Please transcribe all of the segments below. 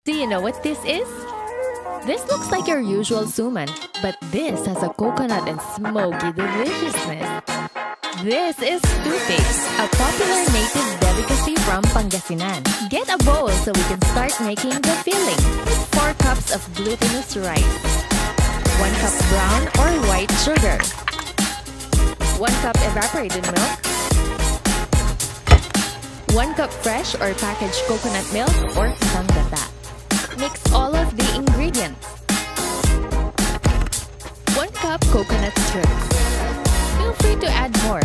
Do you know what this is? This looks like your usual suman, but this has a coconut and smoky deliciousness. This is Tupig, a popular native delicacy from Pangasinan. Get a bowl so we can start making the filling. Put 4 cups of glutinous rice, 1 cup brown or white sugar, 1 cup evaporated milk, 1 cup fresh or packaged coconut milk or gata. Mix all of the ingredients. 1 cup coconut strips. Feel free to add more.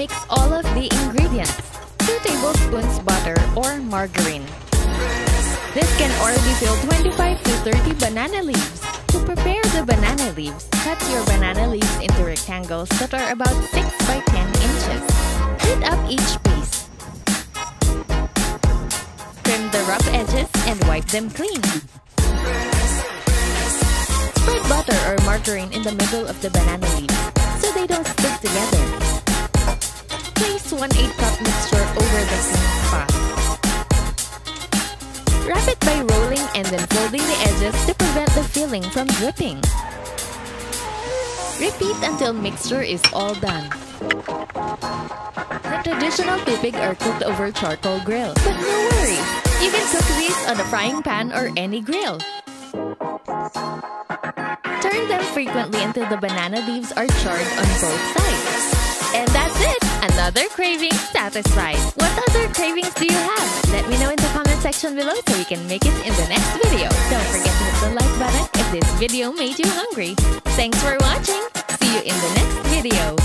Mix all of the ingredients. 2 tablespoons butter or margarine. This can already fill 25 to 30 banana leaves. To prepare the banana leaves, cut your banana leaves into rectangles that are about 6 by 10 inches. Heat up each piece. Trim the rough edges and wipe them clean. Spread butter or margarine in the middle of the banana leaves so they don't stick together. Place 1/8 cup mixture over the same spot. Wrap it by rolling and then folding the edges to prevent the filling from dripping. Repeat until mixture is all done. The traditional tupig are cooked over charcoal grill, but no worries, you can cook these on a frying pan or any grill. Turn them frequently until the banana leaves are charred on both sides. And that's it! Another craving satisfied! What other cravings do you have? Let me know in the comment section below so we can make it in the next video. Don't forget to hit the like button if this video made you hungry. Thanks for watching! See you in the next video!